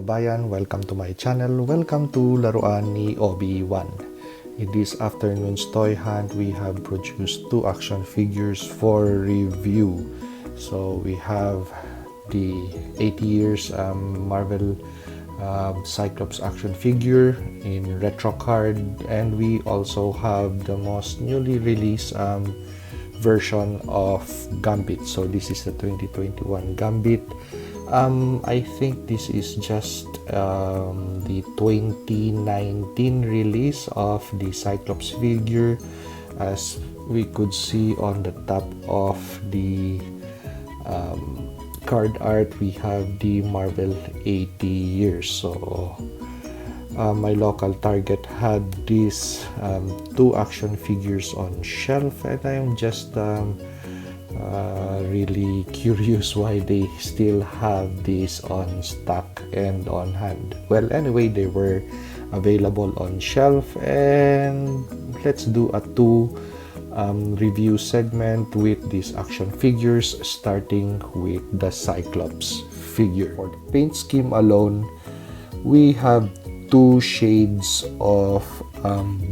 kababayan, welcome to my channel. Welcome to Laruan ni Obi-Wan. In this afternoon's toy hunt, we have produced two action figures for review. So we have the 80 years Marvel Cyclops action figure in retro card, and we also have the most newly released version of Gambit. So this is the 2021 Gambit. I think this is just the 2019 release of the Cyclops figure. As we could see on the top of the card art, we have the Marvel 80 years. So my local Target had these two action figures on shelf, and I'm just really curious why they still have this on stock and on hand. Well, anyway, they were available on shelf, and let's do a two review segment with these action figures, starting with the Cyclops figure. For the paint scheme alone, we have two shades of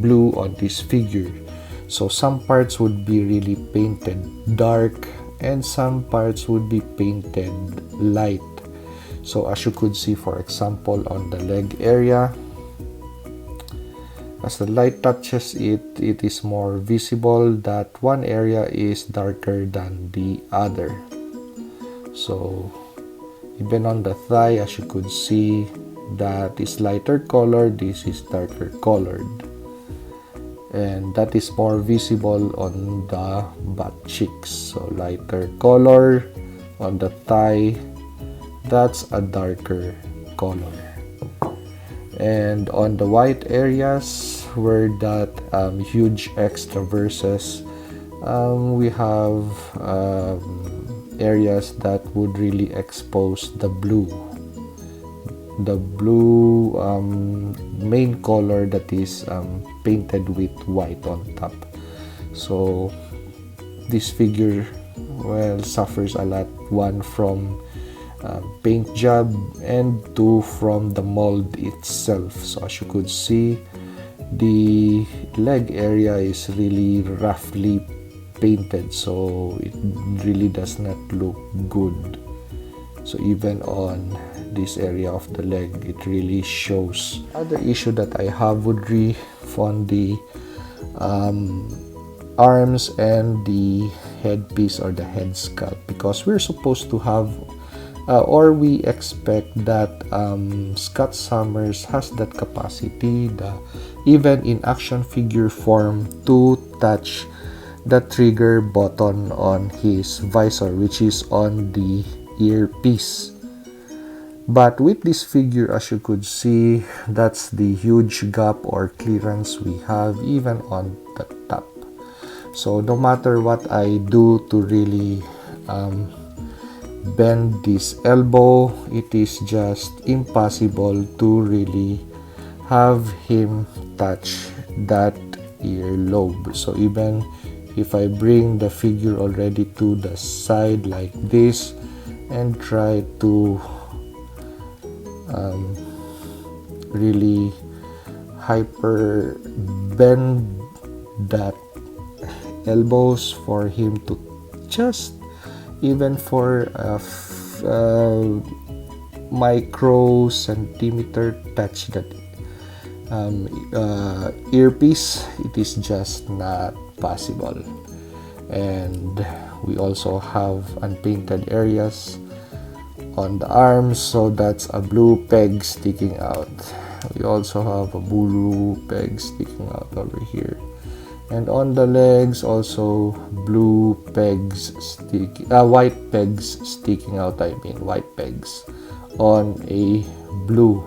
blue on this figure. So some parts would be really painted dark and some parts would be painted light. So as you could see, for example, on the leg area, as the light touches it, it is more visible that one area is darker than the other. So even on the thigh, as you could see, that is lighter colored, this is darker colored. And that is more visible on the butt cheeks. So lighter color on the thigh, that's a darker color. And on the white areas where that huge extra verses, we have areas that would really expose the blue main color that is painted with white on top. So this figure, well, suffers a lot, one from paint job and two from the mold itself. So as you could see, the leg area is really roughly painted, so it really does not look good. So even on this area of the leg, it really shows. Other issue that I have would be on the arms and the headpiece or the head sculpt, because we're supposed to have or we expect that Scott Summers has that capacity, even in action figure form, to touch the trigger button on his visor, which is on the earpiece. But with this figure, as you could see, that's the huge gap or clearance we have even on the top. So no matter what I do to really bend this elbow, it is just impossible to really have him touch that earlobe. So even if I bring the figure already to the side like this and try to really hyper bend that elbows for him to just even for a micro centimeter touch that earpiece, it is just not possible. And we also have unpainted areas on the arms, so that's a blue peg sticking out. We also have a blue peg sticking out over here, and on the legs also blue pegs white pegs sticking out. White pegs on a blue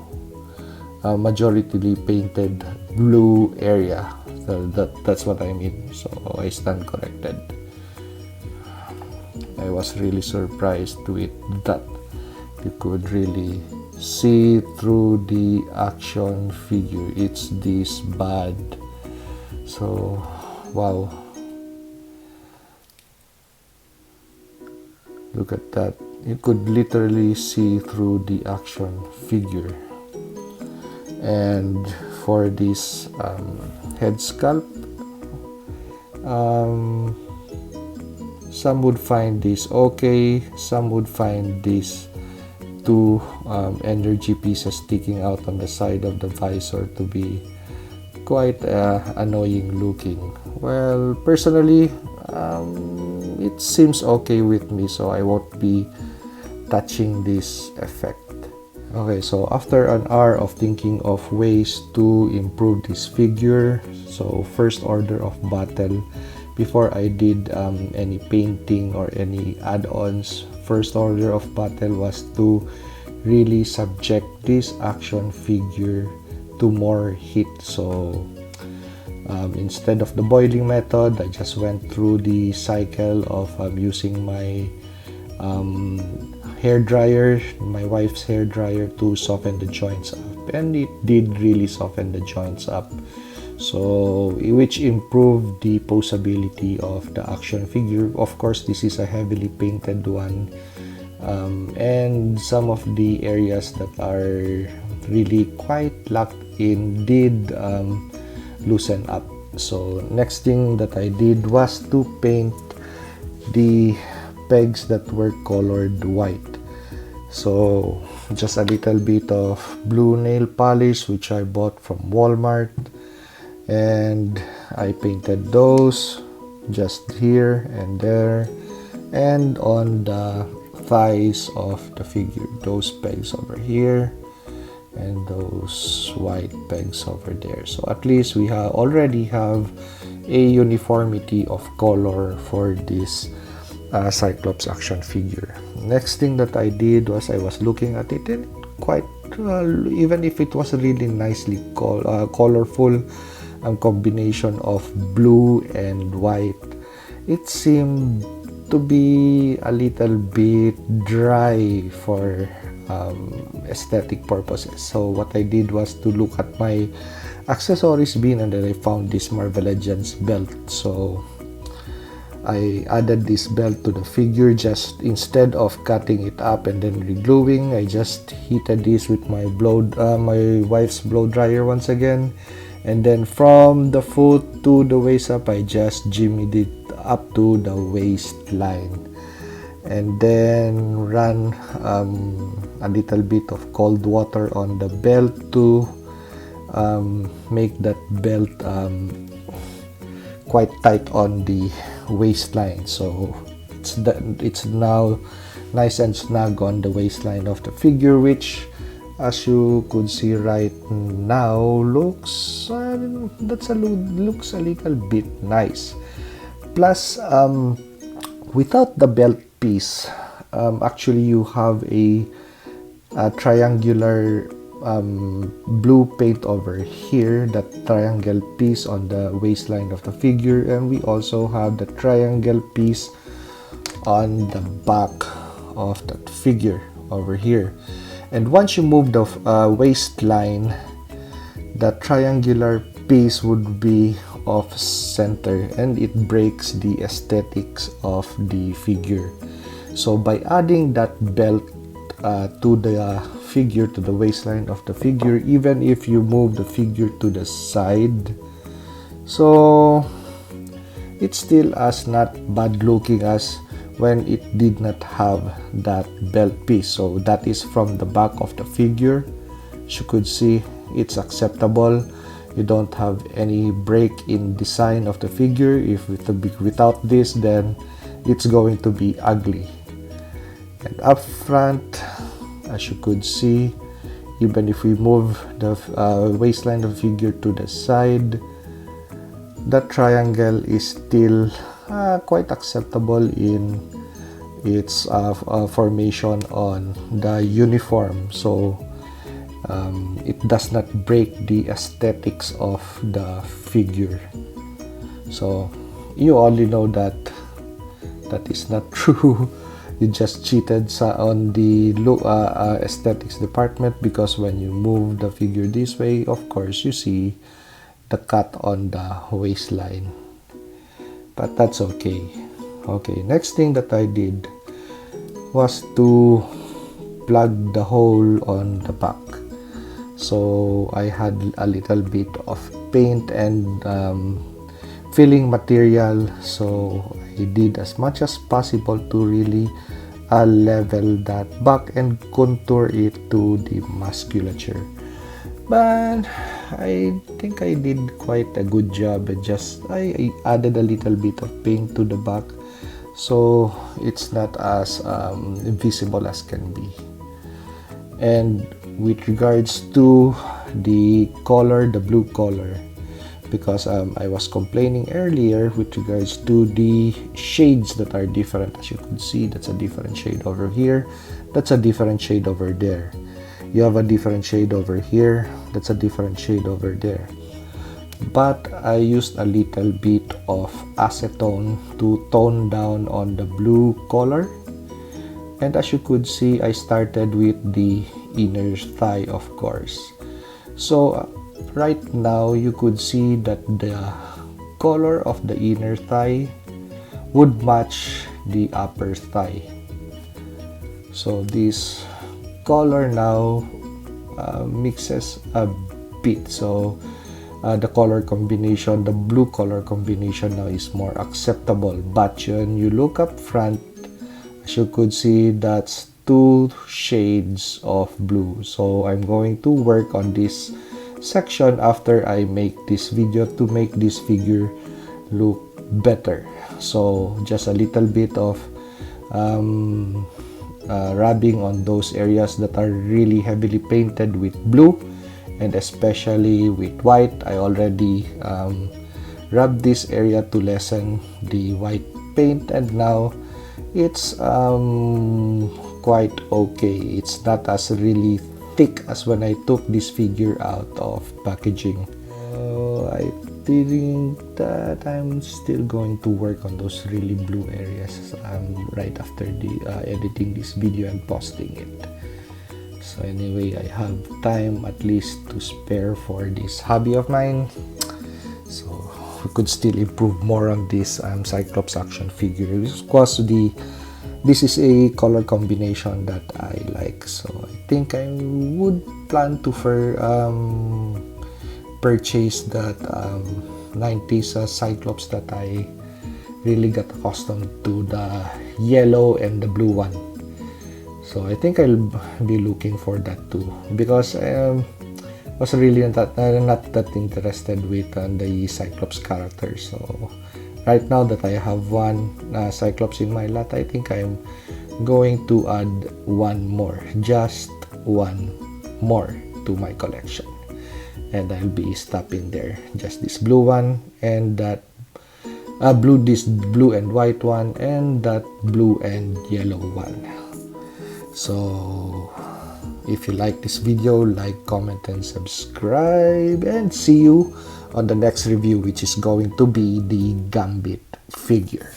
majority painted blue area. So that's what I mean. So I stand corrected. I was really surprised with that. You could really see through the action figure, it's this bad. So wow. Look at that. You could literally see through the action figure. And for this head sculpt, some would find this okay, some would find these two energy pieces sticking out on the side of the visor to be quite annoying looking. Well, personally, it seems okay with me, so I won't be touching this effect. Okay, so after an hour of thinking of ways to improve this figure, so first order of battle, before I did any painting or any add-ons, first order of battle was to really subject this action figure to more heat. So instead of the boiling method, I just went through the cycle of using my hair dryer, my wife's hair dryer, to soften the joints up, and it did really soften the joints up, so which improved the posability of the action figure. Of course, this is a heavily painted one, and some of the areas that are really quite locked in did loosen up. So next thing that I did was to paint the pegs that were colored white. So just a little bit of blue nail polish, which I bought from Walmart, and I painted those just here and there and on the thighs of the figure, those pegs over here and those white pegs over there. So at least we already have a uniformity of color for this Cyclops action figure. Next thing that I did was I was looking at it, and quite even if it was really nicely colorful, combination of blue and white, it seemed to be a little bit dry for aesthetic purposes. So what I did was to look at my accessories bin, and then I found this Marvel Legends belt. So I added this belt to the figure. Just instead of cutting it up and then re-gluing, I just heated this with my my wife's blow dryer once again, and then from the foot to the waist up, I just jimmied it up to the waistline, and then ran a little bit of cold water on the belt to make that belt quite tight on the waistline. So it's now nice and snug on the waistline of the figure, which, as you could see right now, looks a little bit nice. Plus, without the belt piece, actually you have a triangular blue paint over here, that triangle piece on the waistline of the figure, and we also have the triangle piece on the back of that figure over here. And once you move the waistline, the triangular piece would be off center, and it breaks the aesthetics of the figure. So by adding that belt to the figure, to the waistline of the figure, even if you move the figure to the side, so it's still as not bad looking as when it did not have that belt piece. So that is from the back of the figure. As you could see, it's acceptable. You don't have any break in design of the figure. If without this, then it's going to be ugly. And up front, as you could see, even if we move the waistline of the figure to the side, the triangle is still quite acceptable in its formation on the uniform. So it does not break the aesthetics of the figure. So you only know that that is not true. You just cheated on the aesthetics department, because when you move the figure this way, of course you see the cut on the waistline, but that's okay. Okay, next thing that I did was to plug the hole on the back. So I had a little bit of paint and filling material, so I did as much as possible to really level that back and contour it to the musculature. But I think I did quite a good job. I added a little bit of paint to the back, so it's not as visible as can be. And with regards to the color, the blue color, because I was complaining earlier with regards to the shades that are different. As you could see, that's a different shade over here, that's a different shade over there. You have a different shade over here, that's a different shade over there. But I used a little bit of acetone to tone down on the blue color. And as you could see, I started with the inner thigh, of course. So right now you could see that the color of the inner thigh would match the upper thigh. So this color now mixes a bit. So the color combination, the blue color combination now is more acceptable. But when you look up front, as you could see, that's two shades of blue. So I'm going to work on this section after I make this video to make this figure look better. So just a little bit of rubbing on those areas that are really heavily painted with blue, and especially with white. I already rubbed this area to lessen the white paint, and now it's quite okay. It's not as really thick as when I took this figure out of packaging. I think that I'm still going to work on those really blue areas right after the editing this video and posting it. So anyway, I have time at least to spare for this hobby of mine, so we could still improve more on this Cyclops action figure. Because this is a color combination that I like, so I think I would plan to purchase that 90s Cyclops that I really got accustomed to, the yellow and the blue one. So I think I'll be looking for that too, because I was really not that interested with the Cyclops character. So right now that I have one Cyclops in my lot, I think I'm going to add one more, just one more to my collection. And I'll be stopping there. Just this blue one, and that this blue and white one, and that blue and yellow one. So if you like this video, like, comment, and subscribe, and see you on the next review, which is going to be the Gambit figure.